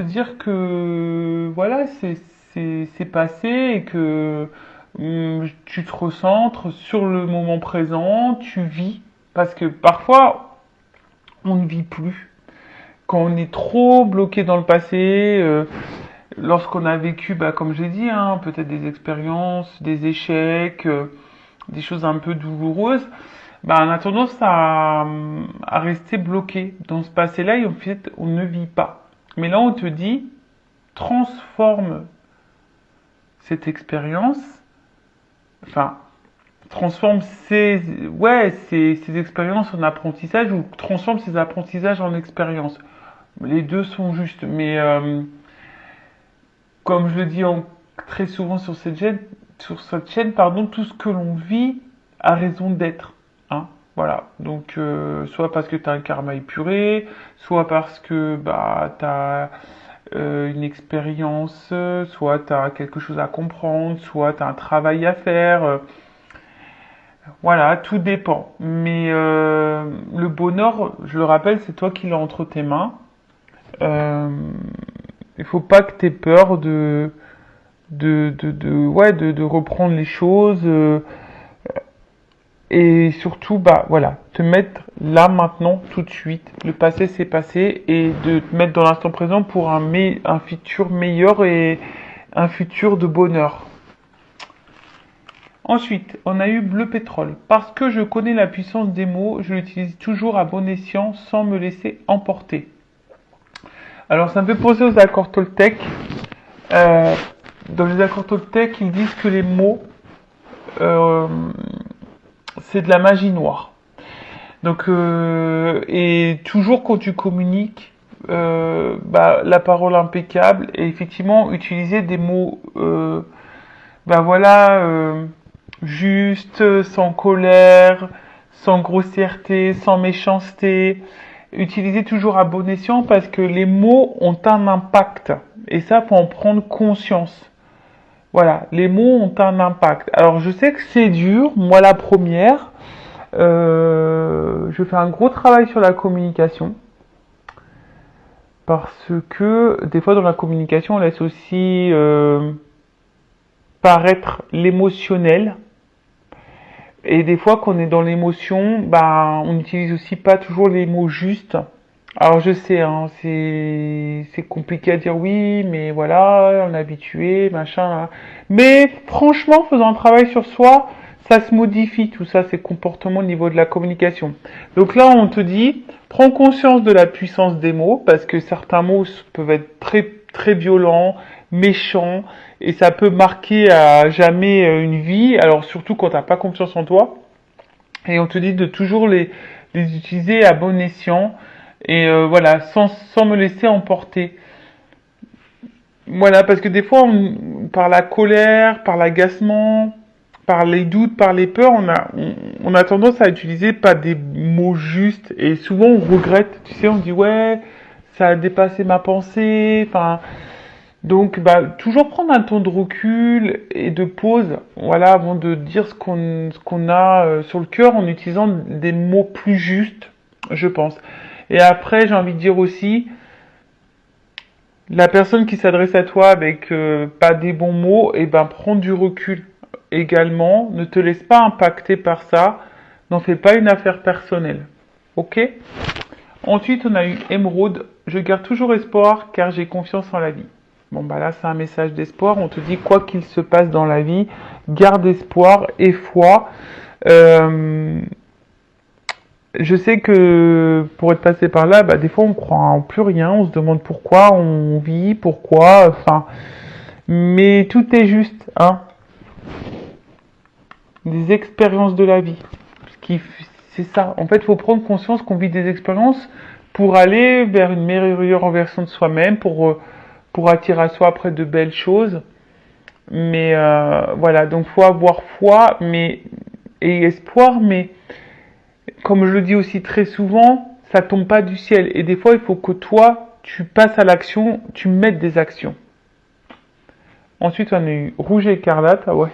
Dire que voilà, c'est passé et que tu te recentres sur le moment présent, tu vis. Parce que parfois, on ne vit plus. Quand on est trop bloqué dans le passé, lorsqu'on a vécu, bah, comme j'ai dit, hein, peut-être des expériences, des échecs, des choses un peu douloureuses, bah, on a tendance à rester bloqué dans ce passé-là et en fait, on ne vit pas. Mais là, on te dit, transforme cette expérience, enfin, transforme ces expériences en apprentissage ou transforme ces apprentissages en expérience. Les deux sont justes, mais comme je le dis très souvent sur cette chaîne, pardon, tout ce que l'on vit a raison d'être. Hein, voilà. Donc, soit parce que tu as un karma épuré, soit parce que bah, tu as une expérience, soit tu as quelque chose à comprendre, soit tu as un travail à faire. Voilà, tout dépend. Mais le bonheur, je le rappelle, c'est toi qui l'as entre tes mains. Euh, il faut pas que tu aies peur de reprendre les choses et surtout, bah voilà, te mettre là maintenant, tout de suite. Le passé, c'est passé et de te mettre dans l'instant présent pour un futur meilleur et un futur de bonheur. Ensuite, on a eu bleu pétrole. Parce que je connais la puissance des mots, je l'utilise toujours à bon escient sans me laisser emporter. Alors, ça me fait penser aux accords Toltec. Euh, dans les accords Toltec, ils disent que les mots, euh, c'est de la magie noire. Donc, et toujours quand tu communiques, bah, la parole impeccable et effectivement utiliser des mots, bah voilà, juste, sans colère, sans grossièreté, sans méchanceté. Utiliser toujours à bon escient parce que les mots ont un impact. Et ça, faut en prendre conscience. Voilà, les mots ont un impact. Alors, je sais que c'est dur, moi la première. Je fais un gros travail sur la communication. Parce que des fois dans la communication, on laisse aussi paraître l'émotionnel. Et des fois, quand on est dans l'émotion, bah, on n'utilise aussi pas toujours les mots justes. Alors je sais, hein, c'est compliqué à dire oui, mais voilà, on est habitué, machin. Là. Mais franchement, faisant un travail sur soi, ça se modifie tout ça, ces comportements au niveau de la communication. Donc là, on te dit, prends conscience de la puissance des mots, parce que certains mots peuvent être très très violents, méchants, et ça peut marquer à jamais une vie. Alors surtout quand t'as pas confiance en toi. Et on te dit de toujours les utiliser à bon escient et voilà, sans me laisser emporter. Voilà, parce que des fois, par la colère, par l'agacement, par les doutes, par les peurs, on a tendance à utiliser pas des mots justes et souvent on regrette. Tu sais, on dit ouais, ça a dépassé ma pensée. Enfin, donc bah toujours prendre un temps de recul et de pause, voilà, avant de dire ce qu'on a sur le cœur en utilisant des mots plus justes, je pense. Et après, j'ai envie de dire aussi, la personne qui s'adresse à toi avec pas des bons mots, et ben prends du recul également. Ne te laisse pas impacter par ça. N'en fais pas une affaire personnelle. Ok? Ensuite, on a eu Émeraude. Je garde toujours espoir car j'ai confiance en la vie. Bon, bah là, c'est un message d'espoir. On te dit, quoi qu'il se passe dans la vie, garde espoir et foi. Euh, je sais que pour être passé par là, bah, des fois on croit en plus rien, on se demande pourquoi on vit, pourquoi, enfin, mais tout est juste, hein, des expériences de la vie. Ce qui, c'est ça. En fait, il faut prendre conscience qu'on vit des expériences pour aller vers une meilleure version de soi-même, pour attirer à soi après de belles choses. Mais voilà, donc faut avoir foi, mais et espoir, mais comme je le dis aussi très souvent, ça tombe pas du ciel. Et des fois, il faut que toi, tu passes à l'action, tu mettes des actions. Ensuite, on a eu rouge et écarlate. Ah ouais,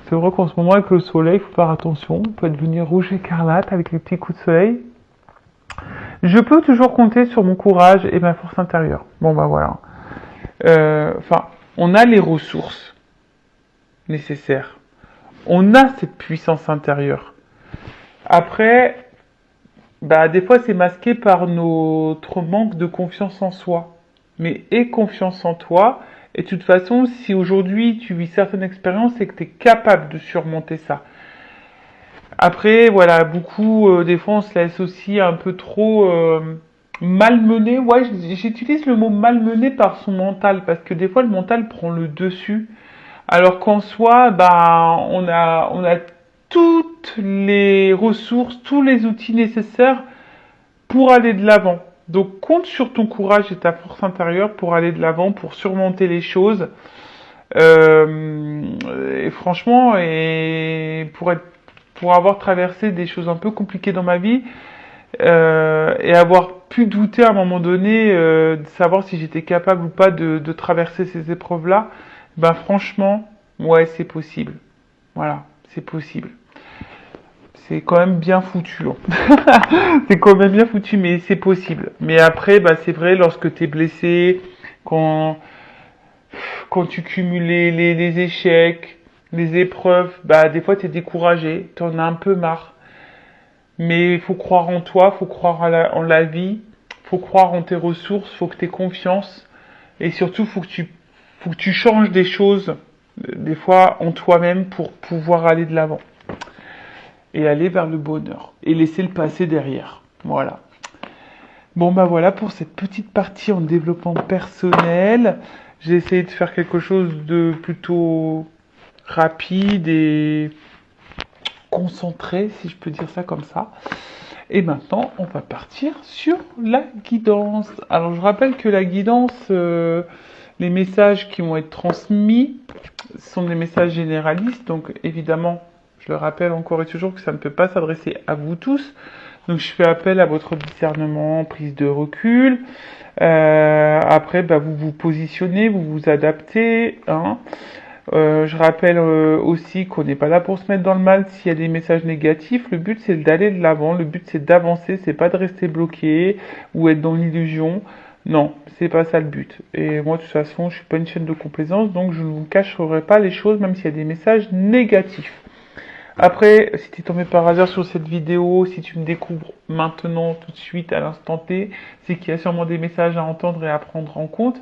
c'est vrai qu'en ce moment, avec le soleil, il faut faire attention. On peut devenir rouge et écarlate avec les petits coups de soleil. Je peux toujours compter sur mon courage et ma force intérieure. Bon, bah voilà. Enfin, on a les ressources nécessaires. On a cette puissance intérieure. Après, bah, des fois, c'est masqué par notre manque de confiance en soi. Mais aie confiance en toi. Et de toute façon, si aujourd'hui tu vis certaines expériences, c'est que tu es capable de surmonter ça. Après, voilà, beaucoup, des fois, on se laisse aussi un peu trop malmener. Ouais, j'utilise le mot malmener par son mental, parce que des fois, le mental prend le dessus. Alors qu'en soi, bah, on a toutes les ressources, tous les outils nécessaires pour aller de l'avant. Donc compte sur ton courage et ta force intérieure pour aller de l'avant, pour surmonter les choses. Et franchement, pour avoir traversé des choses un peu compliquées dans ma vie et avoir pu douter à un moment donné de savoir si j'étais capable ou pas de traverser ces épreuves-là, ben franchement, ouais, c'est possible. Voilà, c'est possible. C'est quand même bien foutu. C'est quand même bien foutu, mais c'est possible. Mais après, bah, c'est vrai, lorsque tu es blessé, quand, quand tu cumules les échecs, les épreuves, bah, des fois, tu es découragé, tu en as un peu marre. Mais il faut croire en toi, il faut croire en la vie, il faut croire en tes ressources, il faut que tu aies confiance. Et surtout, faut que tu changes des choses, des fois, en toi-même pour pouvoir aller de l'avant. Et aller vers le bonheur. Et laisser le passé derrière. Voilà. Bon bah voilà pour cette petite partie en développement personnel. J'ai essayé de faire quelque chose de plutôt rapide et concentré, si je peux dire ça comme ça. Et maintenant, on va partir sur la guidance. Alors je rappelle que la guidance, les messages qui vont être transmis sont des messages généralistes. Donc évidemment, je le rappelle encore et toujours que ça ne peut pas s'adresser à vous tous. Donc je fais appel à votre discernement, prise de recul. Après, bah, vous vous positionnez, vous vous adaptez. Hein. Je rappelle aussi qu'on n'est pas là pour se mettre dans le mal s'il y a des messages négatifs. Le but c'est d'aller de l'avant, le but c'est d'avancer, c'est pas de rester bloqué ou être dans l'illusion. Non, c'est pas ça le but. Et moi de toute façon, je suis pas une chaîne de complaisance, donc je ne vous cacherai pas les choses même s'il y a des messages négatifs. Après, si tu es tombé par hasard sur cette vidéo, si tu me découvres maintenant, tout de suite, à l'instant T, c'est qu'il y a sûrement des messages à entendre et à prendre en compte.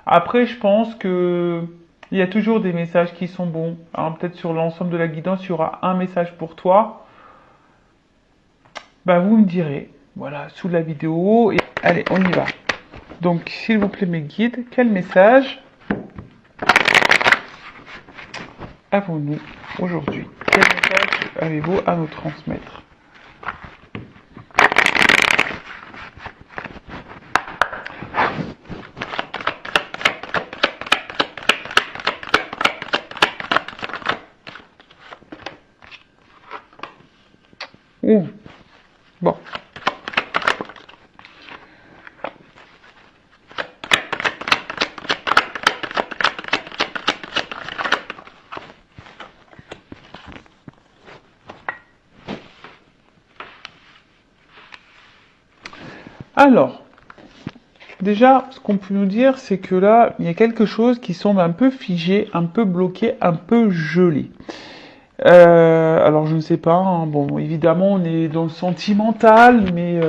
Après, je pense que il y a toujours des messages qui sont bons. Hein, peut-être sur l'ensemble de la guidance, il y aura un message pour toi. Ben, vous me direz, voilà, sous la vidéo. Et allez, on y va. Donc, s'il vous plaît, mes guides, quel message avons-nous aujourd'hui? Quel message avez-vous à nous transmettre? Oh, bon. Alors, déjà, ce qu'on peut nous dire, c'est que là, il y a quelque chose qui semble un peu figé, un peu bloqué, un peu gelé. Alors, je ne sais pas. Hein, bon, évidemment, on est dans le sentimental, mais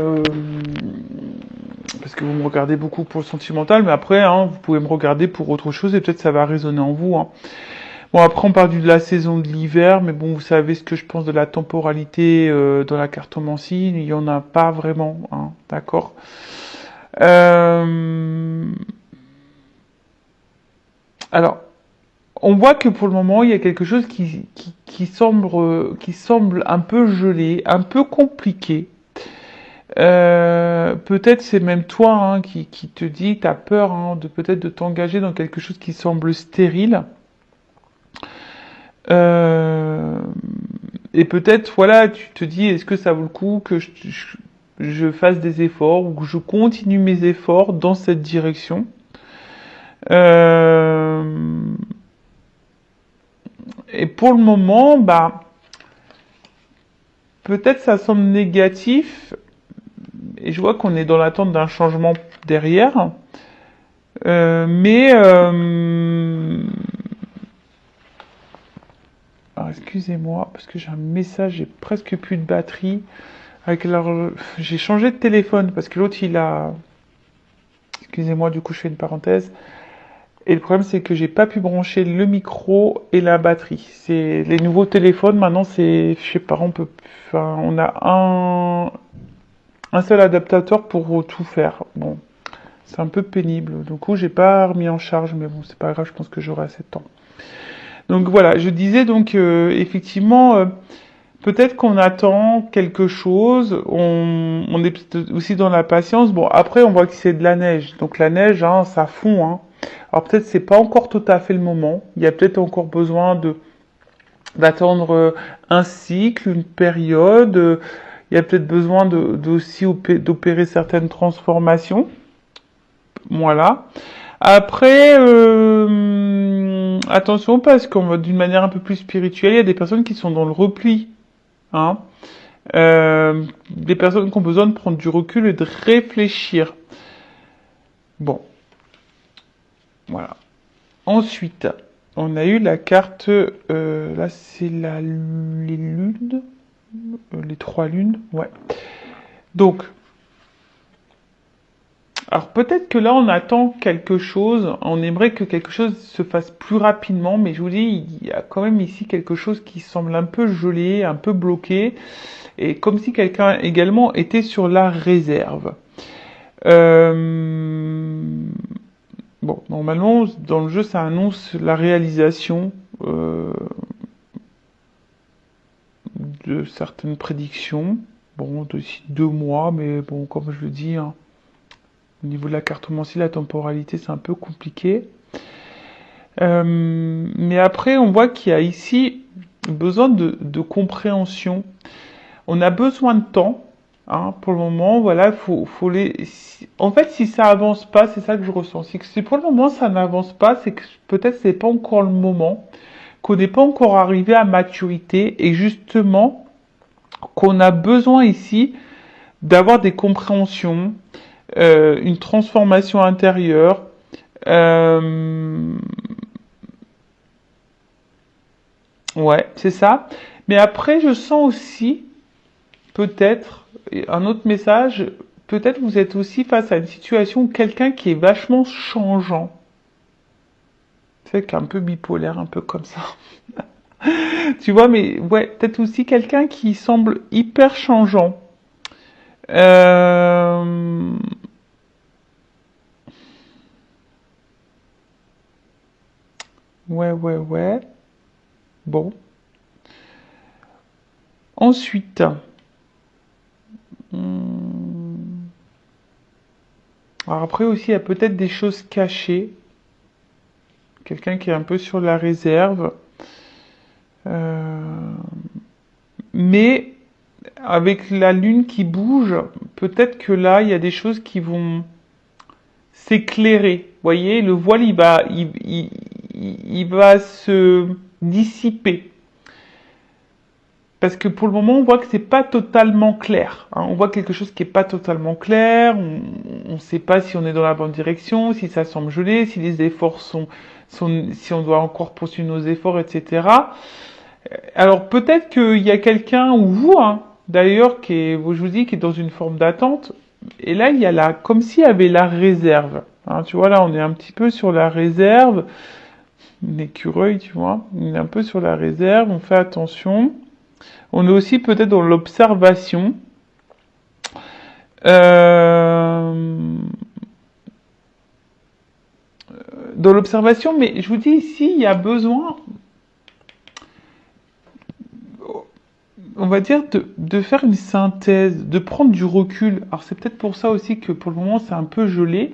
parce que vous me regardez beaucoup pour le sentimental, mais après, hein, vous pouvez me regarder pour autre chose et peut-être ça va résonner en vous. Hein. Bon, après, on parle de la saison de l'hiver, mais bon, vous savez ce que je pense de la temporalité dans la cartomancie. Il n'y en a pas vraiment, hein, d'accord. Alors, on voit que pour le moment, il y a quelque chose qui semble un peu gelé, un peu compliqué. Peut-être c'est même toi hein, qui te dit, tu as peur hein, de peut-être de t'engager dans quelque chose qui semble stérile. Et peut-être, voilà, tu te dis, est-ce que ça vaut le coup que je fasse des efforts ou que je continue mes efforts dans cette direction Et pour le moment, bah, peut-être ça semble négatif, et je vois qu'on est dans l'attente d'un changement derrière. Mais alors, excusez-moi, parce que j'ai un message, j'ai presque plus de batterie. J'ai changé de téléphone parce que l'autre il a. Excusez-moi, du coup je fais une parenthèse. Et le problème c'est que j'ai pas pu brancher le micro et la batterie. C'est les nouveaux téléphones maintenant, c'est, je sais pas, enfin, on a un seul adaptateur pour tout faire. Bon, c'est un peu pénible. Du coup, j'ai pas remis en charge, mais bon, c'est pas grave, je pense que j'aurai assez de temps. Donc voilà, je disais donc effectivement, peut-être qu'on attend quelque chose, on est peut-être aussi dans la patience. Bon, après, on voit que c'est de la neige. Donc la neige, hein, ça fond, hein. Alors peut-être c'est pas encore tout à fait le moment. Il y a peut-être encore besoin d'attendre un cycle, une période. Il y a peut-être besoin aussi d'opérer certaines transformations. Voilà. Après, attention parce qu'on va d'une manière un peu plus spirituelle, il y a des personnes qui sont dans le repli, hein. Des personnes qui ont besoin de prendre du recul et de réfléchir. Bon, voilà. Ensuite, on a eu la carte, là c'est les lunes, les trois lunes, ouais. Donc, alors peut-être que là on attend quelque chose, on aimerait que quelque chose se fasse plus rapidement, mais je vous dis, il y a quand même ici quelque chose qui semble un peu gelé, un peu bloqué, et comme si quelqu'un également était sur la réserve. Bon, normalement, dans le jeu, ça annonce la réalisation de certaines prédictions. Bon, d'ici 2 mois, mais bon, comme je le dis, hein, au niveau de la cartomancie, la temporalité, c'est un peu compliqué. Mais après, on voit qu'il y a ici besoin de compréhension. On a besoin de temps, hein, pour le moment. Voilà, en fait, si ça avance pas, c'est ça que je ressens. Si pour le moment ça n'avance pas, c'est que peut-être c'est pas encore le moment, qu'on n'est pas encore arrivé à maturité, et justement qu'on a besoin ici d'avoir des compréhensions, une transformation intérieure. Euh, ouais, c'est ça. Mais après, je sens aussi, peut-être, un autre message, peut-être vous êtes aussi face à une situation où quelqu'un qui est vachement changeant. C'est qu'un peu bipolaire, un peu comme ça. Tu vois, mais ouais, peut-être aussi quelqu'un qui semble hyper changeant. Euh, Ouais, ouais, ouais. Bon. Ensuite, hmm, alors après aussi, il y a peut-être des choses cachées. Quelqu'un qui est un peu sur la réserve. Euh, Mais avec la lune qui bouge, peut-être que là, il y a des choses qui vont s'éclairer. Vous voyez, le voile, il va se dissiper. Parce que pour le moment, on voit que c'est pas totalement clair, hein. On voit quelque chose qui est pas totalement clair. On ne sait pas si on est dans la bonne direction, si ça semble gelé, si les efforts si on doit encore poursuivre nos efforts, etc. Alors peut-être qu'il y a quelqu'un ou vous, hein, d'ailleurs, je vous dis, qui est dans une forme d'attente. Et là, il y a comme s'il y avait la réserve, hein. Tu vois, là, on est un petit peu sur la réserve. Un écureuil, tu vois. On est un peu sur la réserve. On fait attention. On est aussi peut-être dans l'observation. Euh, Dans l'observation, mais je vous dis ici, il y a besoin, on va dire, de faire une synthèse, de prendre du recul. Alors c'est peut-être pour ça aussi que pour le moment c'est un peu gelé,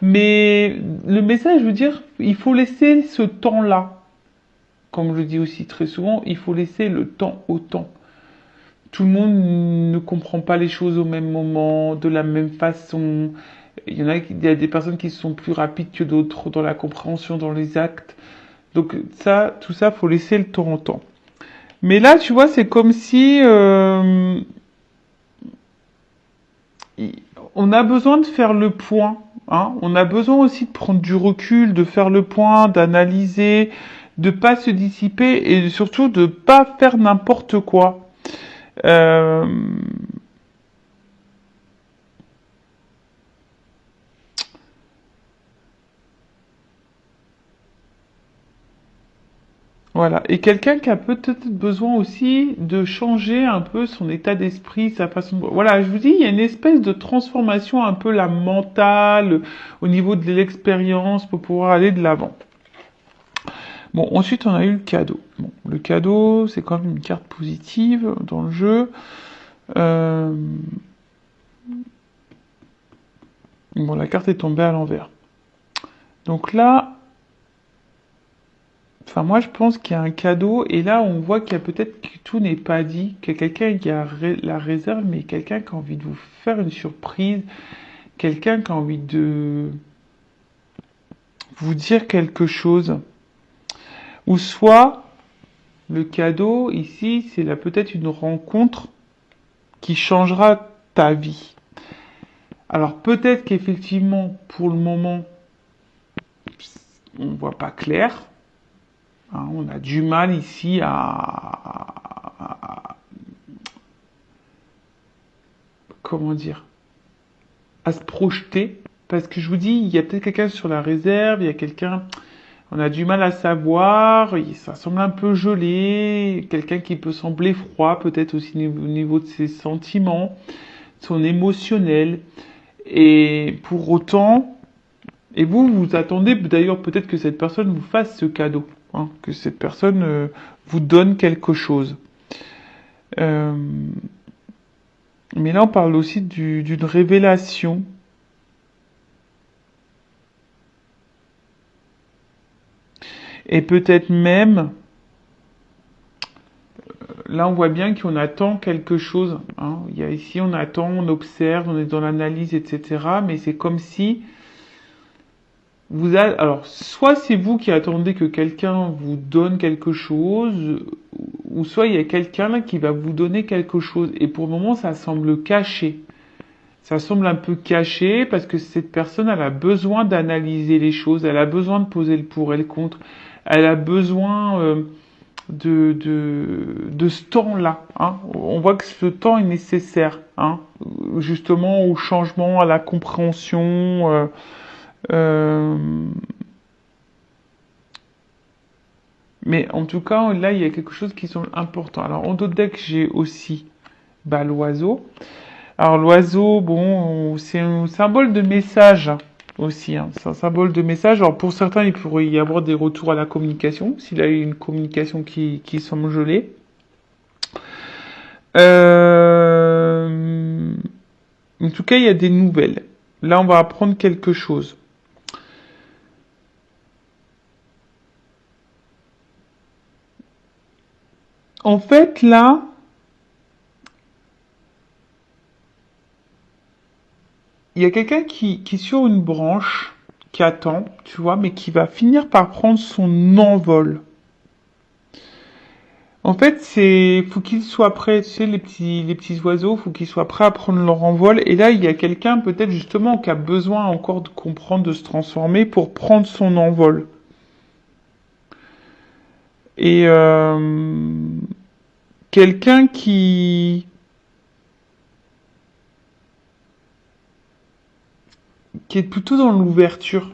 mais le message, je veux dire, il faut laisser ce temps-là. Comme je dis aussi très souvent, il faut laisser le temps au temps. Tout le monde ne comprend pas les choses au même moment, de la même façon. Il y a des personnes qui sont plus rapides que d'autres dans la compréhension, dans les actes. Donc ça, tout ça, faut laisser le temps au temps. Mais là, tu vois, c'est comme si on a besoin de faire le point, hein. On a besoin aussi de prendre du recul, de faire le point, d'analyser, de pas se dissiper et surtout de pas faire n'importe quoi. Euh, Voilà. Et quelqu'un qui a peut-être besoin aussi de changer un peu son état d'esprit, sa façon de... Voilà, je vous dis, il y a une espèce de transformation un peu la mentale au niveau de l'expérience pour pouvoir aller de l'avant. Bon, ensuite on a eu le cadeau. Bon, le cadeau, c'est quand même une carte positive dans le jeu. Euh, Bon, la carte est tombée à l'envers. Donc là, enfin moi je pense qu'il y a un cadeau et là on voit qu'il y a peut-être que tout n'est pas dit, qu'il y a quelqu'un qui a la réserve, mais quelqu'un qui a envie de vous faire une surprise, quelqu'un qui a envie de vous dire quelque chose. Ou soit le cadeau ici, c'est là peut-être une rencontre qui changera ta vie. Alors peut-être qu'effectivement pour le moment on ne voit pas clair. Hein, on a du mal ici comment dire, à se projeter. Parce que je vous dis, il y a peut-être quelqu'un sur la réserve, il y a quelqu'un, on a du mal à savoir, ça semble un peu gelé, quelqu'un qui peut sembler froid, peut-être aussi au niveau de ses sentiments, son émotionnel. Et pour autant, et vous, vous attendez d'ailleurs peut-être que cette personne vous fasse ce cadeau, hein, que cette personne vous donne quelque chose. Euh, mais là, on parle aussi d'une révélation. Et peut-être même, là, on voit bien qu'on attend quelque chose. Hein. Il y a ici, on attend, on observe, on est dans l'analyse, etc. Mais c'est comme si alors, soit c'est vous qui attendez que quelqu'un vous donne quelque chose, ou soit il y a quelqu'un là qui va vous donner quelque chose. Et pour le moment, ça semble caché. Ça semble un peu caché parce que cette personne, elle a besoin d'analyser les choses, elle a besoin de poser le pour et le contre, elle a besoin de ce temps-là. Hein. On voit que ce temps est nécessaire, hein, justement au changement, à la compréhension. Euh, mais en tout cas, là, il y a quelque chose qui semble important. Alors, en d'autres decks, j'ai aussi l'oiseau. Alors, l'oiseau, bon, c'est un symbole de message aussi. Hein. C'est un symbole de message. Alors, pour certains, il pourrait y avoir des retours à la communication, s'il a eu une communication qui semble gelée. En tout cas, il y a des nouvelles. Là, on va apprendre quelque chose. En fait, là, il y a quelqu'un qui est sur une branche, qui attend, tu vois, mais qui va finir par prendre son envol. En fait, faut qu'ils soient prêts, tu sais, les petits oiseaux, faut qu'ils soient prêts à prendre leur envol. Et là, il y a quelqu'un, peut-être justement, qui a besoin encore de comprendre, de se transformer pour prendre son envol. Et quelqu'un qui est plutôt dans l'ouverture,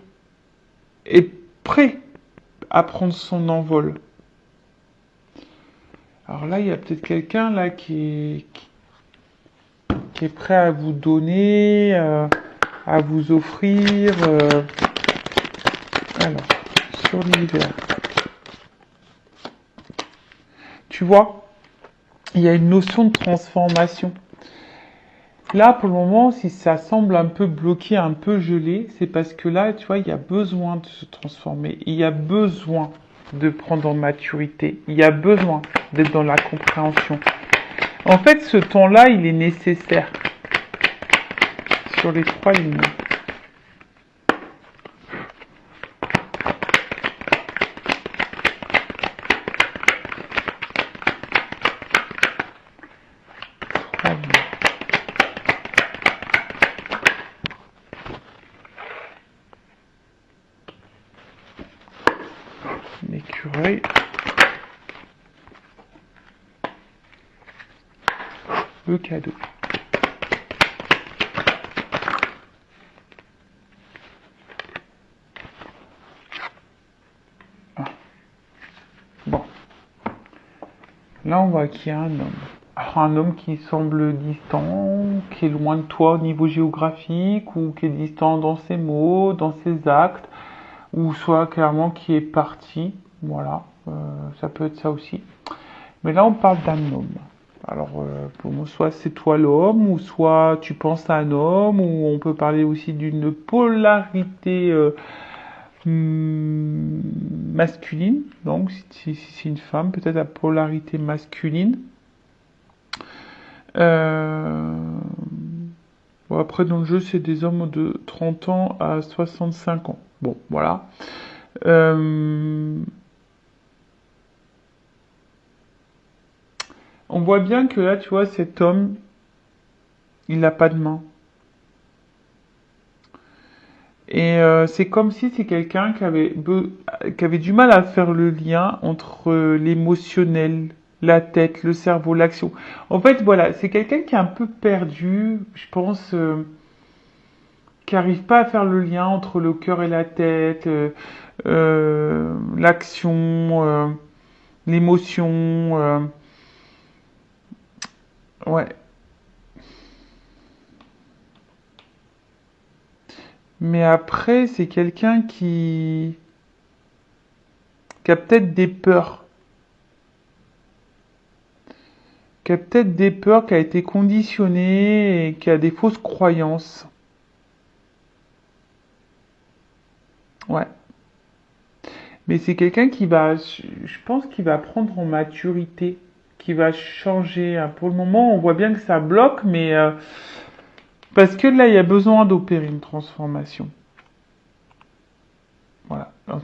est prêt à prendre son envol. Alors là, il y a peut-être quelqu'un là qui est prêt à vous donner, à vous offrir. Alors, sur l'hiver. Tu vois, il y a une notion de transformation. Là, pour le moment, si ça semble un peu bloqué, un peu gelé, c'est parce que là, tu vois, il y a besoin de se transformer. Il y a besoin de prendre en maturité. Il y a besoin d'être dans la compréhension. En fait, ce temps-là, il est nécessaire sur les 3 lignes. L'écureuil. Le cadeau. Ah. Bon. Là, on voit qu'il y a un homme. Alors, un homme qui semble distant, qui est loin de toi au niveau géographique, ou qui est distant dans ses mots, dans ses actes, ou soit clairement qui est parti. Voilà, ça peut être ça aussi. Mais là, on parle d'un homme. Alors, pour moi, soit c'est toi l'homme, ou soit tu penses à un homme, ou on peut parler aussi d'une polarité masculine. Donc, si c'est une femme, peut-être la polarité masculine. Bon, après, dans le jeu, c'est des hommes de 30 ans à 65 ans. Bon, voilà. On voit bien que là, tu vois, cet homme, il n'a pas de main. Et c'est comme si c'est quelqu'un qui avait du mal à faire le lien entre l'émotionnel, la tête, le cerveau, l'action. En fait, voilà, c'est quelqu'un qui est un peu perdu, je pense, qui n'arrive pas à faire le lien entre le cœur et la tête, l'action, l'émotion. Ouais. Mais après, c'est quelqu'un qui a peut-être des peurs. Qui a peut-être des peurs, qui a été conditionné et qui a des fausses croyances. Ouais. Mais c'est quelqu'un qui va, je pense qu'il va prendre en maturité, qui va changer. Hein. Pour le moment, on voit bien que ça bloque, mais parce que là, il y a besoin d'opérer une transformation. Voilà. De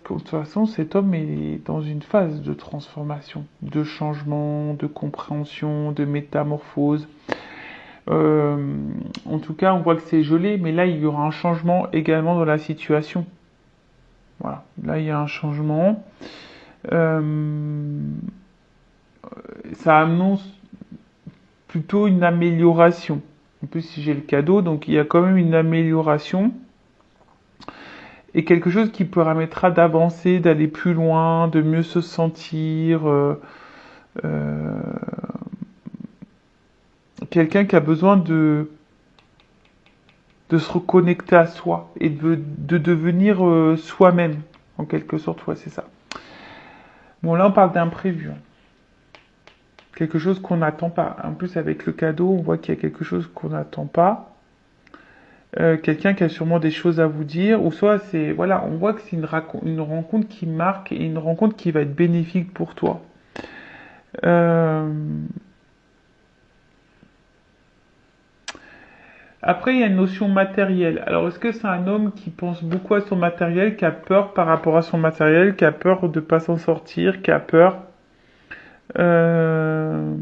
toute façon, cet homme est dans une phase de transformation, de changement, de compréhension, de métamorphose. En tout cas, on voit que c'est gelé, mais là, il y aura un changement également dans la situation. Voilà. Là, il y a un changement. Ça annonce plutôt une amélioration. En plus, si j'ai le cadeau, donc il y a quand même une amélioration. Et quelque chose qui permettra d'avancer, d'aller plus loin, de mieux se sentir. Quelqu'un qui a besoin de se reconnecter à soi et de devenir soi-même, en quelque sorte, ouais, c'est ça. Bon, là, on parle d'imprévu. Hein. Quelque chose qu'on n'attend pas. En plus, avec le cadeau, on voit qu'il y a quelque chose qu'on n'attend pas. Quelqu'un qui a sûrement des choses à vous dire, ou soit c'est, voilà, on voit que c'est une rencontre qui marque et une rencontre qui va être bénéfique pour toi. Après, il y a une notion matérielle. Alors, est-ce que c'est un homme qui pense beaucoup à son matériel, qui a peur par rapport à son matériel, qui a peur de ne pas s'en sortir, qui a peur euh,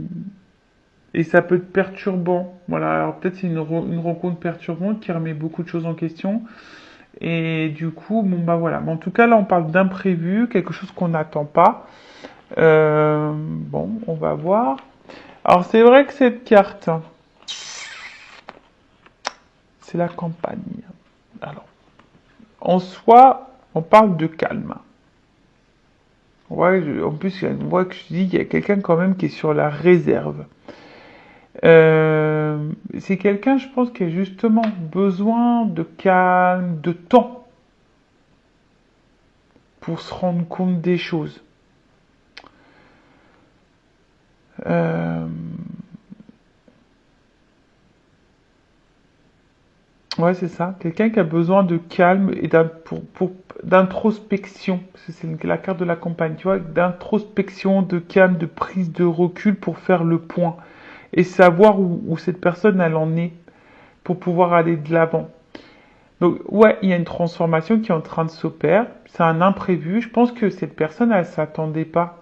et ça peut être perturbant. Voilà, alors peut-être c'est une rencontre perturbante qui remet beaucoup de choses en question. Et du coup, bon bah voilà. Mais en tout cas, là, on parle d'imprévu, quelque chose qu'on n'attend pas. Bon, on va voir. Alors, c'est vrai que cette carte, c'est la campagne. Alors, en soi, on parle de calme. Ouais, en plus, on voit que je dis qu'il y a quelqu'un quand même qui est sur la réserve. C'est quelqu'un, je pense, qui a justement besoin de calme, de temps pour se rendre compte des choses. Ouais, c'est ça. Quelqu'un qui a besoin de calme et d'introspection. Parce que c'est la carte de la campagne, tu vois, d'introspection, de calme, de prise de recul pour faire le point et savoir où cette personne elle en est pour pouvoir aller de l'avant. Donc ouais, il y a une transformation qui est en train de s'opérer. C'est un imprévu. Je pense que cette personne, elle s'attendait pas.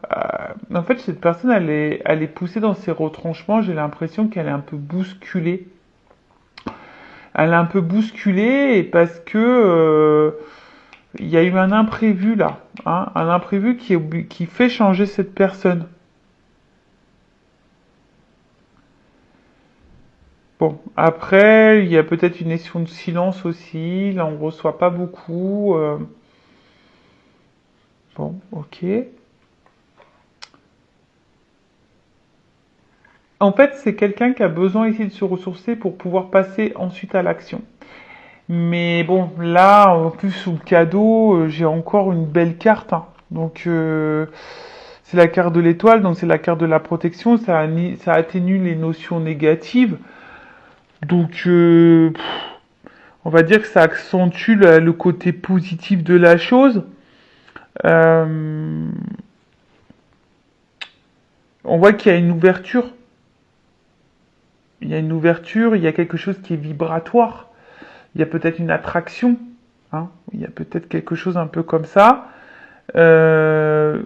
En fait, cette personne, elle est poussée dans ses retranchements. J'ai l'impression qu'elle est un peu bousculée. Elle est un peu bousculée parce que il y a eu un imprévu là. hein, un imprévu qui fait changer cette personne. Bon, après, il y a peut-être une notion de silence aussi. Là, on reçoit pas beaucoup. Bon, ok. En fait, c'est quelqu'un qui a besoin ici de se ressourcer pour pouvoir passer ensuite à l'action. Mais bon, là, en plus, sous le cadeau, j'ai encore une belle carte, hein. Donc, c'est la carte de l'étoile, donc c'est la carte de la protection. Ça atténue les notions négatives. Donc, on va dire que ça accentue le côté positif de la chose. Euh, on voit qu'il y a une ouverture. Il y a une ouverture, il y a quelque chose qui est vibratoire. Il y a peut-être une attraction. Hein, il y a peut-être quelque chose un peu comme ça. Euh,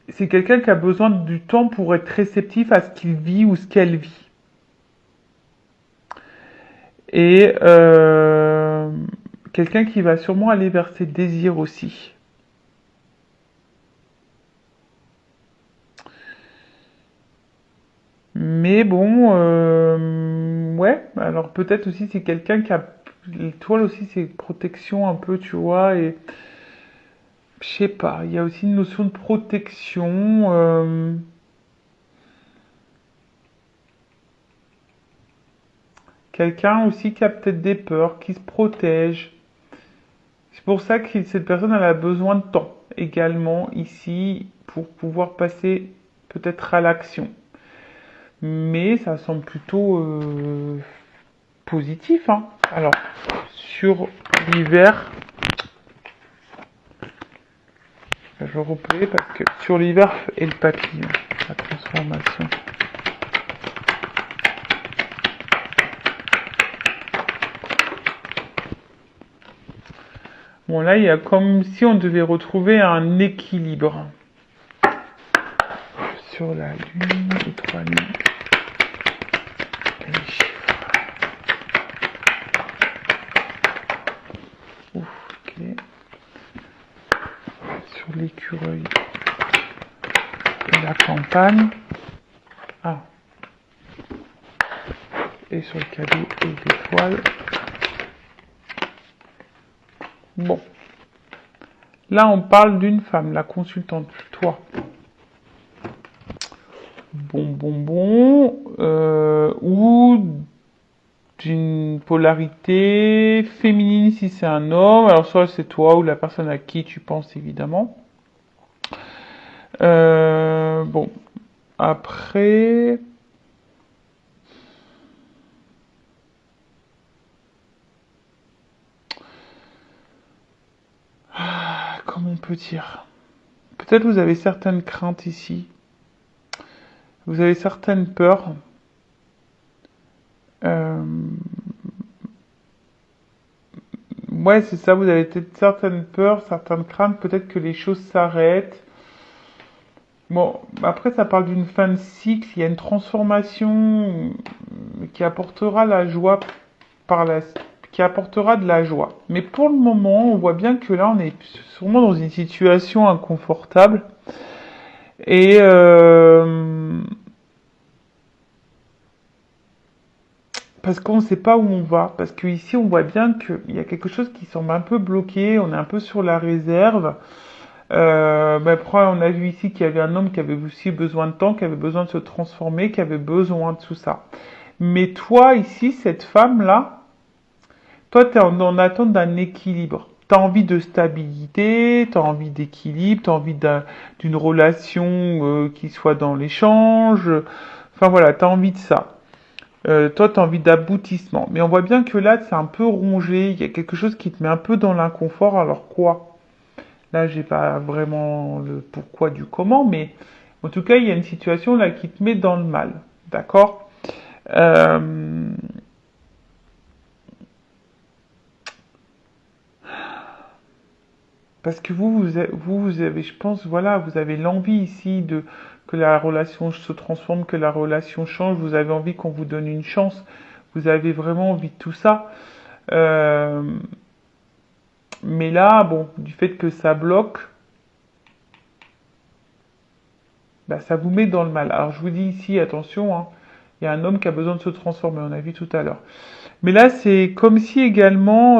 c'est quelqu'un qui a besoin du temps pour être réceptif à ce qu'il vit ou ce qu'elle vit. Et quelqu'un qui va sûrement aller vers ses désirs aussi. Mais bon, ouais, alors peut-être aussi c'est quelqu'un qui a... L'étoile aussi c'est protection un peu, tu vois, et je sais pas, il y a aussi une notion de protection. Quelqu'un aussi qui a peut-être des peurs, qui se protège. C'est pour ça que cette personne elle a besoin de temps également ici pour pouvoir passer peut-être à l'action. Mais ça semble plutôt positif, hein. Alors, sur l'hiver, je replay parce que sur l'hiver et le papillon, la transformation. Bon, là, il y a comme si on devait retrouver un équilibre. Sur la lune, étoile, les chiffres. Ouf, ok. Sur l'écureuil et la campagne. Ah. Et sur le cadeau et l'étoile. Bon. Là, on parle d'une femme, la consultante, toi. Bon. Ou d'une polarité féminine si c'est un homme. Alors, soit c'est toi ou la personne à qui tu penses, évidemment. Bon. Après... Comment on peut dire? Peut-être vous avez certaines craintes ici. Vous avez certaines peurs. Euh, ouais, c'est ça, vous avez peut-être certaines peurs, certaines craintes, peut-être que les choses s'arrêtent. Bon, après, ça parle d'une fin de cycle, il y a une transformation qui apportera la joie par la, qui apportera de la joie. Mais pour le moment, on voit bien que là, on est sûrement dans une situation inconfortable. Et parce qu'on ne sait pas où on va. Parce qu'ici, on voit bien qu'il y a quelque chose qui semble un peu bloqué. On est un peu sur la réserve. Après, on a vu ici qu'il y avait un homme qui avait aussi besoin de temps, qui avait besoin de se transformer, qui avait besoin de tout ça. Mais toi, ici, cette femme-là, toi, tu es en attente d'un équilibre. Tu as envie de stabilité, tu as envie d'équilibre, tu as envie d'une relation qui soit dans l'échange. Enfin voilà, tu as envie de ça. Toi, tu as envie d'aboutissement. Mais on voit bien que là, c'est un peu rongé. Il y a quelque chose qui te met un peu dans l'inconfort. Alors quoi? Là, j'ai pas vraiment le pourquoi du comment, mais en tout cas, il y a une situation là qui te met dans le mal. D'accord? Euh, Parce que vous avez, je pense, voilà, vous avez l'envie ici de que la relation se transforme, que la relation change. Vous avez envie qu'on vous donne une chance. Vous avez vraiment envie de tout ça. Euh, Mais là, bon, du fait que ça bloque, bah, ça vous met dans le mal. Alors je vous dis ici, attention, hein, il y a un homme qui a besoin de se transformer, on a vu tout à l'heure. Mais là, c'est comme si également,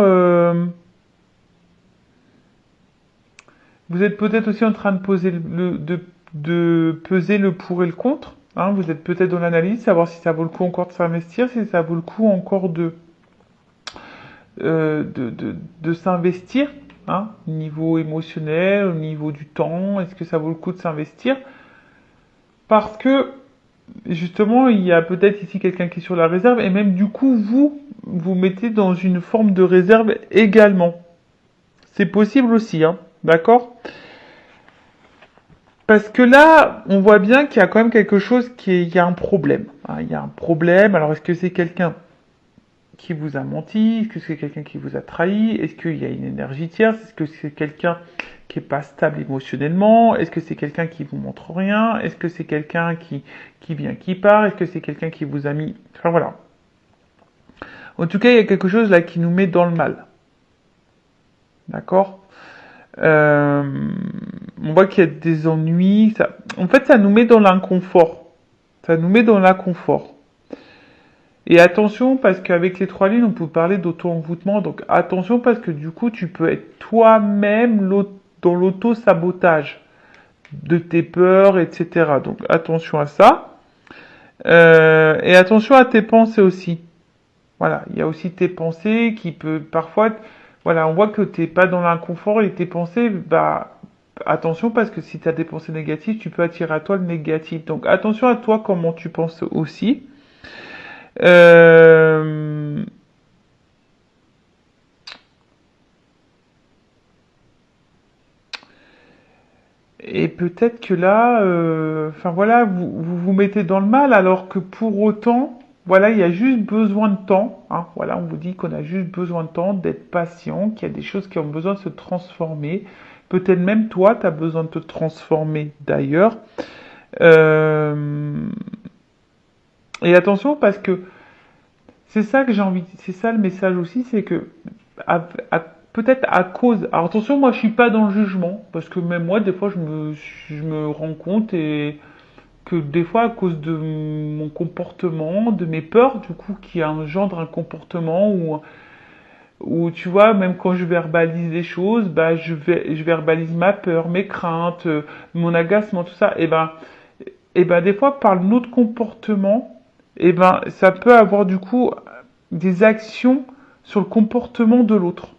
vous êtes peut-être aussi en train de poser de peser le pour et le contre. Hein. Vous êtes peut-être dans l'analyse, savoir si ça vaut le coup encore de s'investir, si ça vaut le coup encore de s'investir, hein, au niveau émotionnel, au niveau du temps, est-ce que ça vaut le coup de s'investir? Parce que, justement, il y a peut-être ici quelqu'un qui est sur la réserve, et même du coup, vous mettez dans une forme de réserve également. C'est possible aussi, hein, d'accord? Parce que là, on voit bien qu'il y a quand même quelque chose il y a un problème. Hein, il y a un problème, alors est-ce que c'est quelqu'un qui vous a menti? Est-ce que c'est quelqu'un qui vous a trahi? Est-ce qu'il y a une énergie tierce? Est-ce que c'est quelqu'un qui est pas stable émotionnellement? Est-ce que c'est quelqu'un qui vous montre rien? Est-ce que c'est quelqu'un qui vient, qui part? Est-ce que c'est quelqu'un qui vous a mis... Enfin voilà. En tout cas, il y a quelque chose là qui nous met dans le mal. D'accord? On voit qu'il y a des ennuis. En fait, ça nous met dans l'inconfort. Ça nous met dans l'inconfort. Et attention, parce qu'avec les trois lignes, on peut parler d'auto-envoûtement. Donc attention, parce que du coup, tu peux être toi-même dans l'auto-sabotage de tes peurs, etc. Donc attention à ça. Et attention à tes pensées aussi. Voilà, il y a aussi tes pensées qui peut parfois... Voilà, on voit que tu n'es pas dans l'inconfort et tes pensées, bah attention parce que si tu as des pensées négatives, tu peux attirer à toi le négatif. Donc attention à toi comment tu penses aussi. Euh, et peut-être que là, enfin voilà, vous mettez dans le mal alors que pour autant, voilà, il y a juste besoin de temps. Hein, voilà, on vous dit qu'on a juste besoin de temps, d'être patient, qu'il y a des choses qui ont besoin de se transformer. Peut-être même toi, tu as besoin de te transformer d'ailleurs. Euh, et attention parce que c'est ça que j'ai envie, c'est ça le message aussi, c'est que peut-être à cause. Alors attention, moi je suis pas dans le jugement parce que même moi des fois je me rends compte et que des fois à cause de mon comportement, de mes peurs du coup qui engendrent un comportement où tu vois même quand je verbalise les choses, bah je verbalise ma peur, mes craintes, mon agacement, tout ça. Et ben des fois par notre comportement, et ben ça peut avoir du coup des actions sur le comportement de l'autre.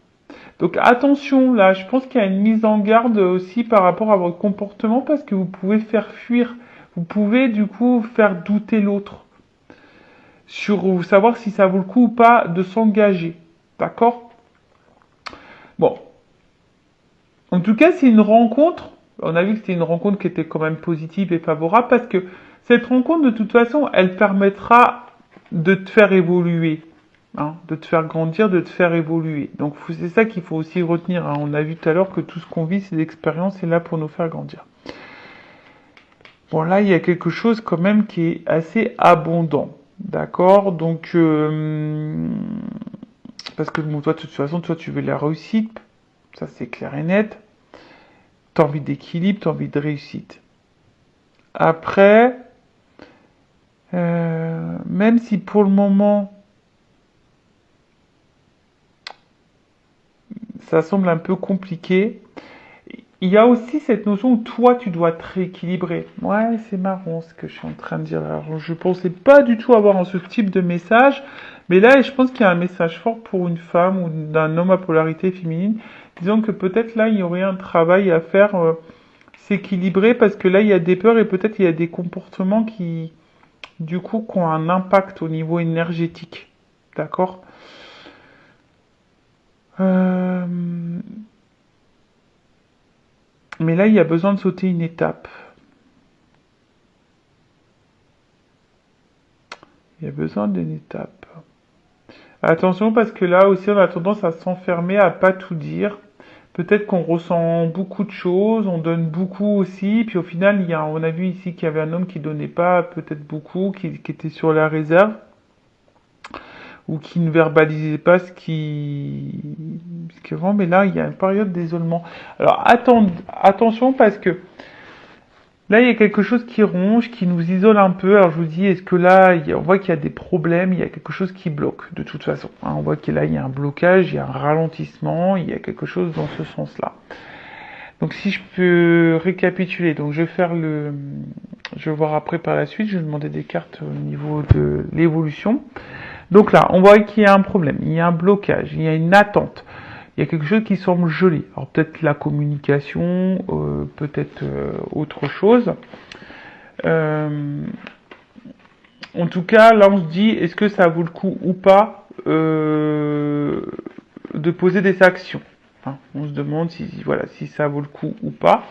Donc attention, là, je pense qu'il y a une mise en garde aussi par rapport à votre comportement parce que vous pouvez faire fuir, vous pouvez du coup faire douter l'autre sur savoir si ça vaut le coup ou pas de s'engager. D'accord? Bon, en tout cas, c'est une rencontre. On a vu que c'était une rencontre qui était quand même positive et favorable parce que cette rencontre, de toute façon, elle permettra de te faire évoluer, hein, de te faire grandir, de te faire évoluer. Donc c'est ça qu'il faut aussi retenir. Hein. On a vu tout à l'heure que tout ce qu'on vit, c'est l'expérience, c'est là pour nous faire grandir. Bon, là, il y a quelque chose quand même qui est assez abondant. D'accord? Donc, parce que bon, toi, de toute façon, toi, tu veux la réussite. Ça, c'est clair et net. T'as envie d'équilibre, t'as envie de réussite. Après, même si pour le moment, ça semble un peu compliqué, il y a aussi cette notion où toi, tu dois te rééquilibrer. Ouais, c'est marrant ce que je suis en train de dire. Alors, je pensais pas du tout avoir ce type de message, mais là, je pense qu'il y a un message fort pour une femme ou d'un homme à polarité féminine. Disons que peut-être là, il y aurait un travail à faire, s'équilibrer, parce que là, il y a des peurs et peut-être il y a des comportements qui, du coup, qui ont un impact au niveau énergétique. D'accord? euh, Mais là, il y a besoin de sauter une étape. Il y a besoin d'une étape. Attention parce que là aussi on a tendance à s'enfermer, à pas tout dire. Peut-être qu'on ressent beaucoup de choses, on donne beaucoup aussi, puis au final on a vu ici qu'il y avait un homme qui donnait pas peut-être beaucoup, qui était sur la réserve. ou qui ne verbalisait pas ce que vraiment, mais là, il y a une période d'isolement. Alors, attention parce que là, il y a quelque chose qui ronge, qui nous isole un peu. Alors, je vous dis, est-ce que là, on voit qu'il y a des problèmes, il y a quelque chose qui bloque, de toute façon. Hein, on voit que là, il y a un blocage, il y a un ralentissement, il y a quelque chose dans ce sens-là. Donc, si je peux récapituler, donc je vais voir après par la suite, je vais demander des cartes au niveau de l'évolution. Donc là, on voit qu'il y a un problème, il y a un blocage, il y a une attente. Il y a quelque chose qui semble gelé. Alors peut-être la communication, peut-être autre chose. En tout cas, là on se dit, est-ce que ça vaut le coup ou pas de poser des actions, hein. On se demande si ça vaut le coup ou pas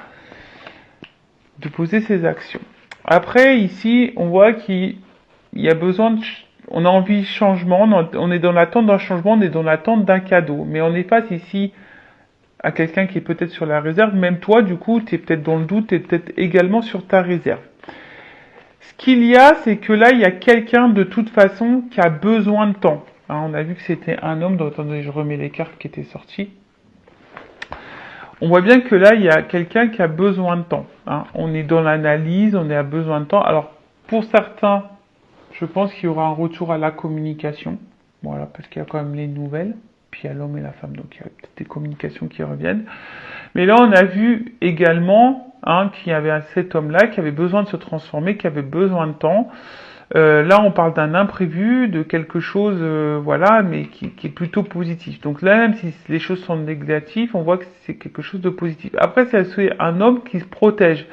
de poser ces actions. Après, ici, on voit qu'il y a besoin on a envie de changement, on est dans l'attente d'un changement, on est dans l'attente d'un cadeau. Mais on est face ici à quelqu'un qui est peut-être sur la réserve. Même toi, du coup, tu es peut-être dans le doute, tu es peut-être également sur ta réserve. Ce qu'il y a, c'est que là, il y a quelqu'un de toute façon qui a besoin de temps. Hein, on a vu que c'était un homme, donc attendez, je remets les cartes qui étaient sorties. On voit bien que là, il y a quelqu'un qui a besoin de temps. Hein. On est dans l'analyse, on a besoin de temps. Alors, pour certains, je pense qu'il y aura un retour à la communication. Voilà, parce qu'il y a quand même les nouvelles. Puis il y a l'homme et la femme, donc il y a peut-être des communications qui reviennent. Mais là, on a vu également qu'il y avait cet homme-là qui avait besoin de se transformer, qui avait besoin de temps. Là, on parle d'un imprévu, de quelque chose, voilà, mais qui est plutôt positif. Donc là, même si les choses sont négatives, on voit que c'est quelque chose de positif. Après, c'est un homme qui se protège,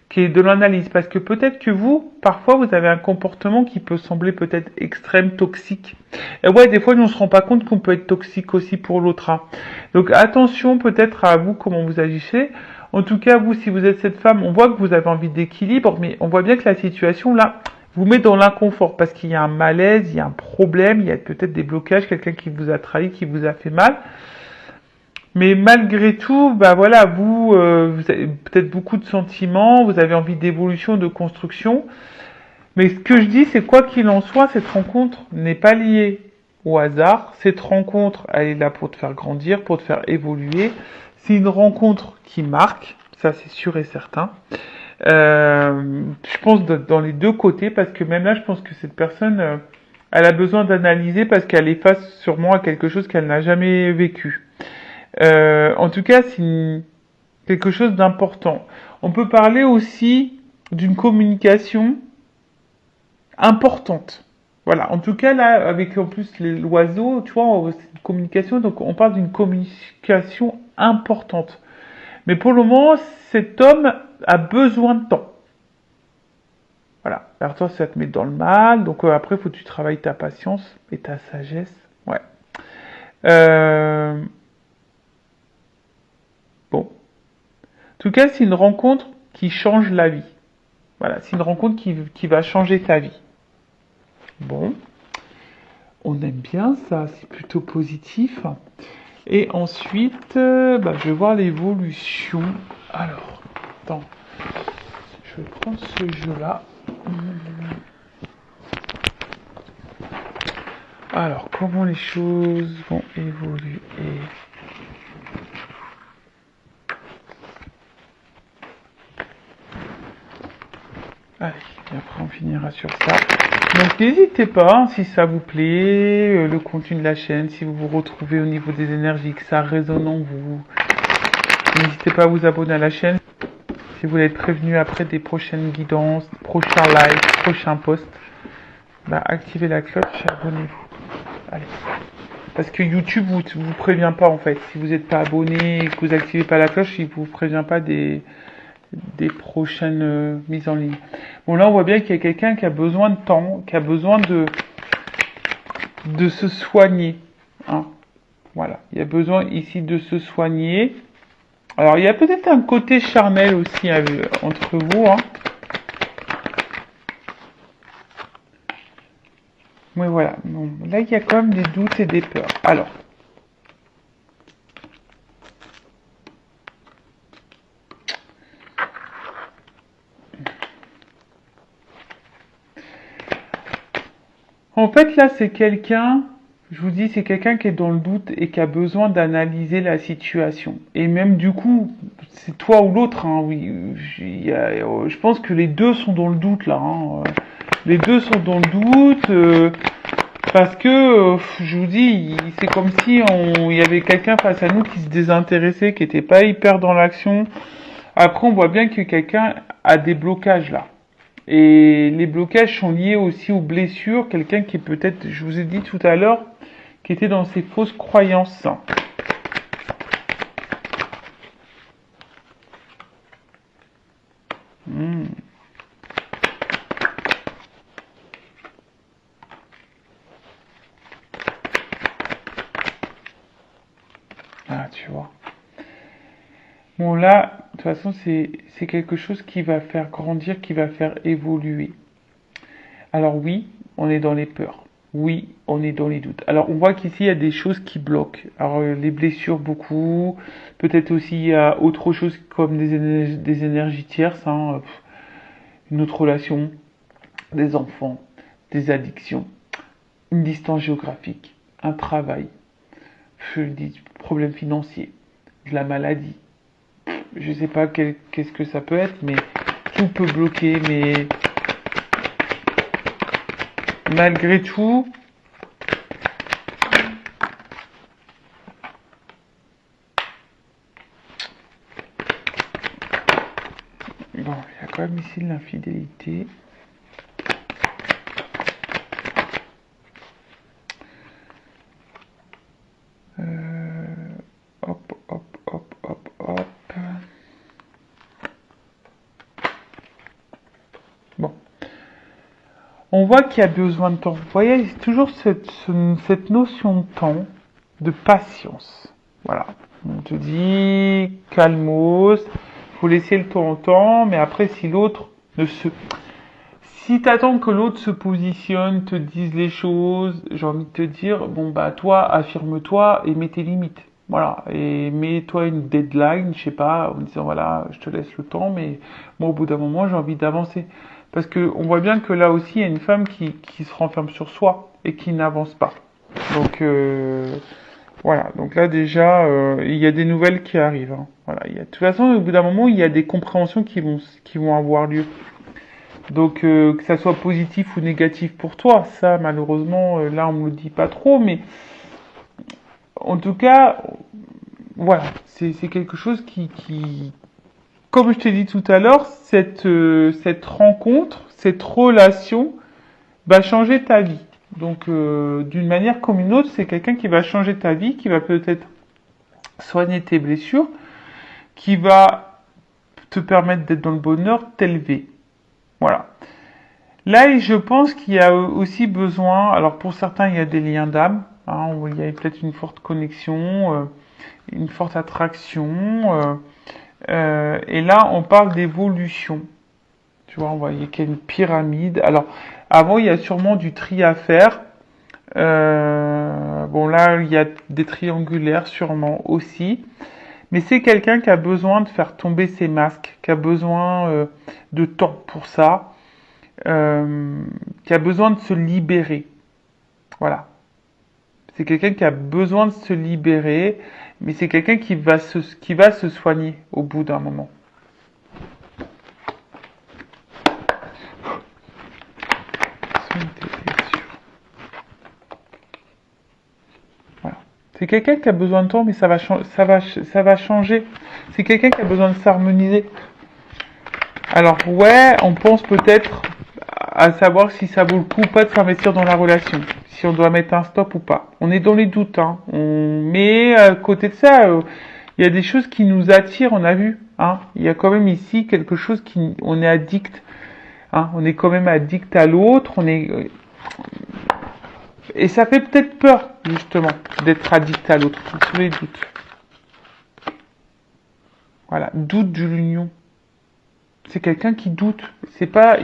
qui est de l'analyse, parce que peut-être que vous, parfois, vous avez un comportement qui peut sembler peut-être extrême, toxique. Et ouais, des fois, on ne se rend pas compte qu'on peut être toxique aussi pour l'autre. Hein. Donc attention peut-être à vous, comment vous agissez. En tout cas, vous, si vous êtes cette femme, on voit que vous avez envie d'équilibre, mais on voit bien que la situation, là, vous met dans l'inconfort, parce qu'il y a un malaise, il y a un problème, il y a peut-être des blocages, quelqu'un qui vous a trahi, qui vous a fait mal. Mais malgré tout, bah voilà, vous avez peut-être beaucoup de sentiments, vous avez envie d'évolution, de construction. Mais ce que je dis, c'est quoi qu'il en soit, cette rencontre n'est pas liée au hasard. Cette rencontre, elle est là pour te faire grandir, pour te faire évoluer. C'est une rencontre qui marque, ça c'est sûr et certain. Je pense dans les deux côtés, parce que même là, je pense que cette personne, elle a besoin d'analyser parce qu'elle est face sûrement à quelque chose qu'elle n'a jamais vécu. En tout cas, c'est quelque chose d'important. On peut parler aussi d'une communication importante. Voilà. En tout cas, là, avec en plus l'oiseau, tu vois, c'est une communication, donc on parle d'une communication importante. Mais pour le moment, cet homme a besoin de temps. Voilà. Alors toi, ça te met dans le mal, donc après, il faut que tu travailles ta patience et ta sagesse. Ouais. Bon. En tout cas, c'est une rencontre qui change la vie. Voilà, c'est une rencontre qui va changer ta vie. Bon. On aime bien ça, c'est plutôt positif. Et ensuite, je vais voir l'évolution. Alors, attends. Je vais prendre ce jeu-là. Alors, comment les choses vont évoluer? Allez, et après on finira sur ça. Donc n'hésitez pas, si ça vous plaît, le contenu de la chaîne, si vous vous retrouvez au niveau des énergies, que ça résonne en vous, n'hésitez pas à vous abonner à la chaîne. Si vous voulez être prévenu après des prochaines guidances, prochains lives, prochains posts, activez la cloche et abonnez-vous. Allez. Parce que YouTube vous prévient pas en fait. Si vous n'êtes pas abonné et que vous activez pas la cloche, il vous prévient pas des prochaines mises en ligne. Bon, là on voit bien qu'il y a quelqu'un qui a besoin de temps, qui a besoin de se soigner. Hein. Voilà, il y a besoin ici de se soigner. Alors il y a peut-être un côté charnel aussi entre vous. Hein. Mais voilà, bon, là il y a quand même des doutes et des peurs. Alors, en fait là c'est quelqu'un Je vous dis, c'est quelqu'un qui est dans le doute et qui a besoin d'analyser la situation. Et même du coup, c'est toi ou l'autre, hein, oui. Je pense que les deux sont dans le doute là. Hein. Les deux sont dans le doute parce que, je vous dis, c'est comme si il y avait quelqu'un face à nous qui se désintéressait, qui était pas hyper dans l'action. Après, on voit bien que quelqu'un a des blocages là. Et les blocages sont liés aussi aux blessures. Quelqu'un qui est peut-être, je vous ai dit tout à l'heure, qui était dans ses fausses croyances. Hmm. Ah, tu vois. Bon, là, de toute façon, c'est quelque chose qui va faire grandir, qui va faire évoluer. Alors oui, on est dans les peurs. Oui, on est dans les doutes. Alors on voit qu'ici, il y a des choses qui bloquent. Alors les blessures, beaucoup. Peut-être aussi, il y a autre chose comme des énergies tierces. Hein, une autre relation, des enfants, des addictions, une distance géographique, un travail, je dis problème financier, de la maladie. Je sais pas qu'est-ce que ça peut être, mais tout peut bloquer. Mais malgré tout, bon, il y a quand même ici de l'infidélité. Hop, hop, hop, hop, hop. Bon. On voit qu'il y a besoin de temps. Vous voyez, c'est toujours cette notion de temps, de patience. Voilà. On te dit, calmos, faut laisser le temps au temps, mais après, si l'autre ne se... Si t'attends que l'autre se positionne, te dise les choses, j'ai envie de te dire, bon bah toi, affirme-toi et mets tes limites. Voilà, et mets-toi une deadline, je sais pas, en disant voilà, je te laisse le temps, mais moi au bout d'un moment j'ai envie d'avancer. Parce que on voit bien que là aussi il y a une femme qui se renferme sur soi et qui n'avance pas. Donc voilà, donc là déjà il y a des nouvelles qui arrivent. Hein. Voilà, de toute façon au bout d'un moment il y a des compréhensions qui vont avoir lieu. Donc que ça soit positif ou négatif pour toi, ça malheureusement là on me le dit pas trop, mais en tout cas voilà, c'est quelque chose qui, comme je t'ai dit tout à l'heure, cette rencontre, cette relation va changer ta vie. Donc d'une manière comme une autre, c'est quelqu'un qui va changer ta vie, qui va peut-être soigner tes blessures, qui va te permettre d'être dans le bonheur, t'élever. Voilà. Là, je pense qu'il y a aussi besoin, alors pour certains, il y a des liens d'âme, hein, il y a peut-être une forte connexion, une forte attraction, et là, on parle d'évolution. Tu vois, on voit qu'il y a une pyramide. Alors, avant, il y a sûrement du tri à faire. Bon, là, il y a des triangulaires sûrement aussi. Mais c'est quelqu'un qui a besoin de faire tomber ses masques, qui a besoin de temps pour ça, qui a besoin de se libérer. Voilà. C'est quelqu'un qui a besoin de se libérer, mais c'est quelqu'un qui va se soigner au bout d'un moment. Voilà. C'est quelqu'un qui a besoin de temps, mais ça va changer. C'est quelqu'un qui a besoin de s'harmoniser. Alors ouais, on pense peut-être à savoir si ça vaut le coup ou pas de s'investir dans la relation, si on doit mettre un stop ou pas. On est dans les doutes, hein. Mais à côté de ça, il y a des choses qui nous attirent, on a vu. Hein. Il y a quand même ici quelque chose on est addict. Hein. On est quand même addict à l'autre. Et ça fait peut-être peur, justement, d'être addict à l'autre. Tous les doutes. Voilà, doute de l'union. C'est quelqu'un qui doute. Il sait pas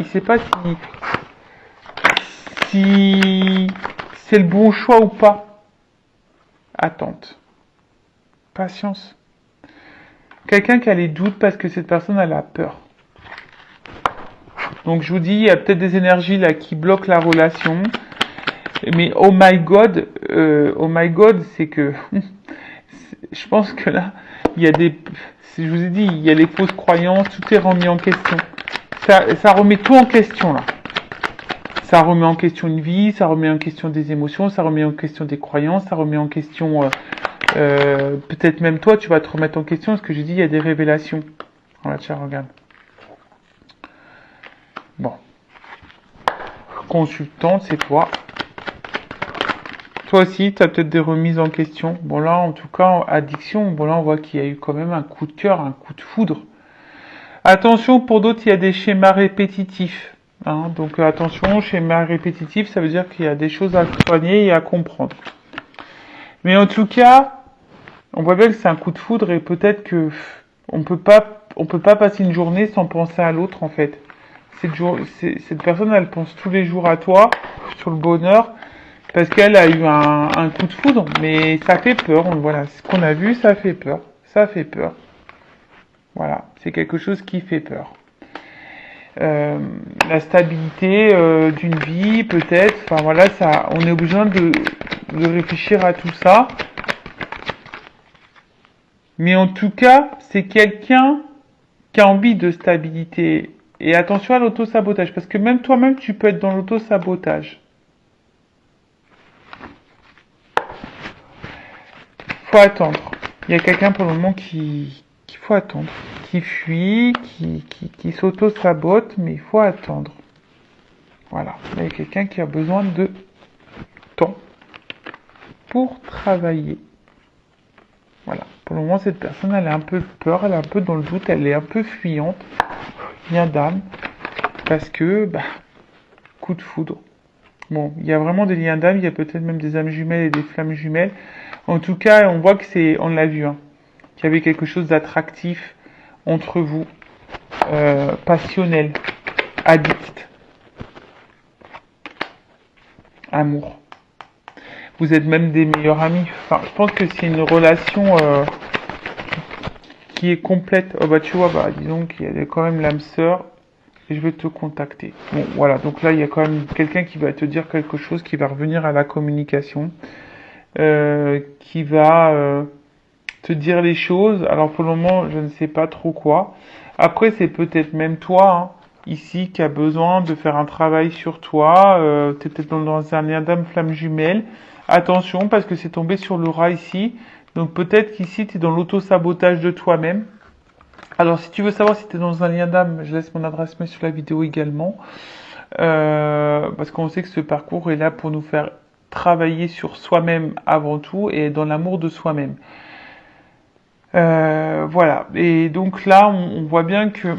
si c'est le bon choix ou pas. Attente. Patience. Quelqu'un qui a les doutes parce que cette personne elle a peur. Donc je vous dis, il y a peut-être des énergies là qui bloquent la relation. Mais oh my god, oh my god, c'est que je pense que là, il y a des, je vous ai dit, il y a les fausses croyances, tout est remis en question. Ça remet tout en question là. Ça remet en question une vie, ça remet en question des émotions, ça remet en question des croyances, ça remet en question, peut-être même toi, tu vas te remettre en question. Ce que j'ai dit, il y a des révélations. Voilà, tiens, regarde. Bon. Consultante, c'est toi. Toi aussi, tu as peut-être des remises en question. Bon là, en tout cas, addiction, bon là, on voit qu'il y a eu quand même un coup de cœur, un coup de foudre. Attention, pour d'autres, il y a des schémas répétitifs. Hein, donc attention, schéma répétitif, ça veut dire qu'il y a des choses à soigner et à comprendre. Mais en tout cas, on voit bien que c'est un coup de foudre et peut-être que on peut pas passer une journée sans penser à l'autre en fait. Cette personne, elle pense tous les jours à toi, sur le bonheur, parce qu'elle a eu un coup de foudre, mais ça fait peur. Voilà, ce qu'on a vu, ça fait peur. Ça fait peur. Voilà, c'est quelque chose qui fait peur. La stabilité d'une vie, peut-être. Enfin voilà, ça, on est obligé de réfléchir à tout ça. Mais en tout cas, c'est quelqu'un qui a envie de stabilité. Et attention à l'auto-sabotage, parce que même toi-même, tu peux être dans l'auto-sabotage. Faut attendre. Il y a quelqu'un pour le moment qu'il faut attendre, qui fuit, qui s'auto-sabote, mais il faut attendre. Voilà. Il y a quelqu'un qui a besoin de temps pour travailler. Voilà. Pour le moment, cette personne, elle a un peu peur, elle est un peu dans le doute, elle est un peu fuyante. Lien d'âme. Parce que, coup de foudre. Bon, il y a vraiment des liens d'âme, il y a peut-être même des âmes jumelles et des flammes jumelles. En tout cas, on voit que on l'a vu, hein, qu'il y avait quelque chose d'attractif entre vous, passionnel, addict, amour. Vous êtes même des meilleurs amis. Enfin, je pense que c'est une relation qui est complète. Oh tu vois, disons qu'il y a quand même l'âme sœur et je vais te contacter. Bon, voilà. Donc là, il y a quand même quelqu'un qui va te dire quelque chose, qui va revenir à la communication, qui va te dire les choses. Alors pour le moment, je ne sais pas trop quoi. Après, c'est peut-être même toi, hein, ici, qui a besoin de faire un travail sur toi. Tu es peut-être dans un lien d'âme flamme jumelle. Attention, parce que c'est tombé sur le rat ici. Donc peut-être qu'ici, tu es dans l'auto-sabotage de toi-même. Alors, si tu veux savoir si tu es dans un lien d'âme, je laisse mon adresse mail sur la vidéo également. Parce qu'on sait que ce parcours est là pour nous faire travailler sur soi-même avant tout et dans l'amour de soi-même. Voilà. Et donc là, on voit bien que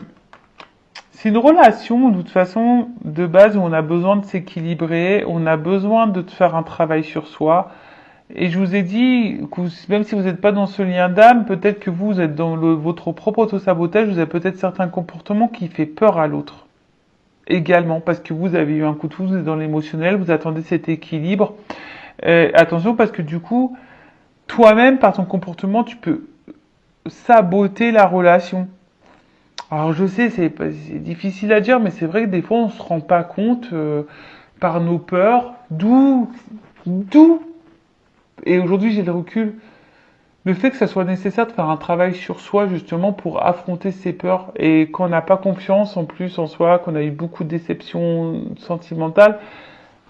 c'est une relation, de toute façon, de base, où on a besoin de s'équilibrer, on a besoin de faire un travail sur soi. Et je vous ai dit que même si vous n'êtes pas dans ce lien d'âme, peut-être que vous êtes dans votre propre auto-sabotage, vous avez peut-être certains comportements qui fait peur à l'autre. Également, parce que vous avez eu un coup de foudre, vous êtes dans l'émotionnel, vous attendez cet équilibre. Attention, parce que du coup, toi-même, par ton comportement, tu peux saboter la relation. Alors je sais, c'est difficile à dire, mais c'est vrai que des fois on se rend pas compte par nos peurs, d'où, et aujourd'hui j'ai le recul, le fait que ça soit nécessaire de faire un travail sur soi justement pour affronter ses peurs, et quand on n'a pas confiance en plus en soi, qu'on a eu beaucoup de déceptions sentimentales,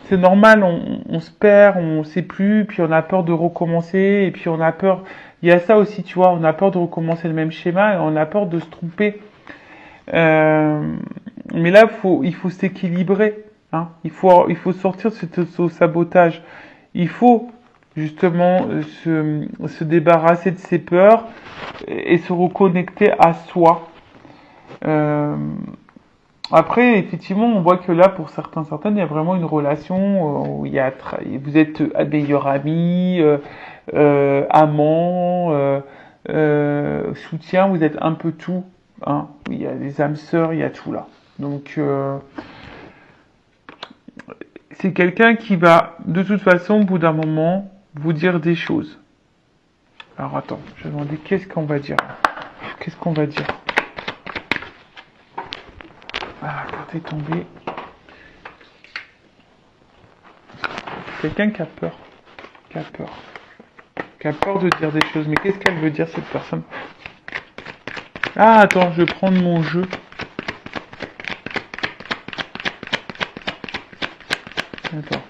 c'est normal, on se perd, on sait plus, puis on a peur de recommencer, et puis on a peur, il y a ça aussi, tu vois, on a peur de recommencer le même schéma, et on a peur de se tromper. Mais là, il faut s'équilibrer. Hein. Il faut sortir de ce sabotage. Il faut justement se débarrasser de ses peurs et se reconnecter à soi. Après, effectivement, on voit que là, pour certaines, il y a vraiment une relation où vous êtes meilleurs amis, amants, soutien, vous êtes un peu tout. Hein. Il y a les âmes sœurs, il y a tout là. Donc, c'est quelqu'un qui va, de toute façon, au bout d'un moment, vous dire des choses. Alors, attends, je vais demander qu'est-ce qu'on va dire. Qu'est-ce qu'on va dire? Ah, la carte est tombée. Quelqu'un qui a peur. Qui a peur. Qui a peur de dire des choses. Mais qu'est-ce qu'elle veut dire, cette personne? Ah, attends, je vais prendre mon jeu. Attends.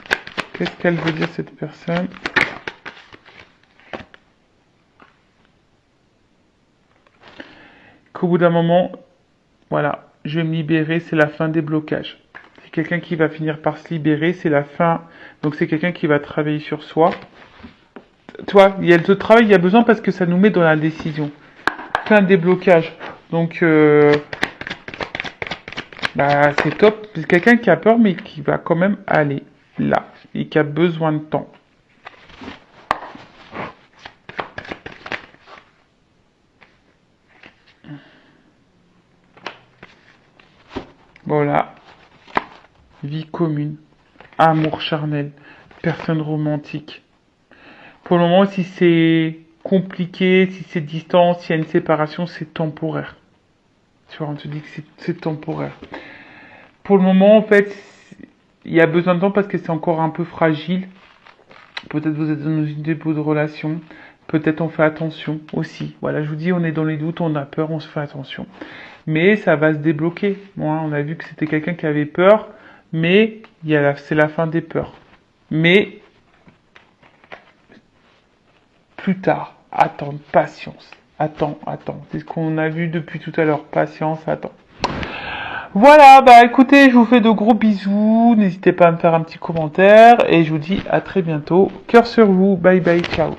Qu'est-ce qu'elle veut dire, cette personne? Qu'au bout d'un moment, voilà, je vais me libérer, c'est la fin des blocages. C'est quelqu'un qui va finir par se libérer, c'est la fin. Donc c'est quelqu'un qui va travailler sur soi. Toi, il y a le travail, il y a besoin parce que ça nous met dans la décision. Fin des blocages. Donc, bah, c'est top. C'est quelqu'un qui a peur, mais qui va quand même aller là. Et qui a besoin de temps. Voilà. Vie commune. Amour charnel. Personne romantique. Pour le moment, si c'est compliqué, si c'est distant, s'il y a une séparation, c'est temporaire. Tu vois, on te dit que c'est temporaire. Pour le moment, en fait, il y a besoin de temps parce que c'est encore un peu fragile. Peut-être vous êtes dans une début de relation. Peut-être on fait attention aussi. Voilà, je vous dis, on est dans les doutes, on a peur, on se fait attention. Mais ça va se débloquer. Bon, on a vu que c'était quelqu'un qui avait peur, mais c'est la fin des peurs. Mais plus tard, attendre, patience. Attends. C'est ce qu'on a vu depuis tout à l'heure. Patience, attends. Voilà, bah écoutez, je vous fais de gros bisous. N'hésitez pas à me faire un petit commentaire et je vous dis à très bientôt. Cœur sur vous. Bye bye, ciao.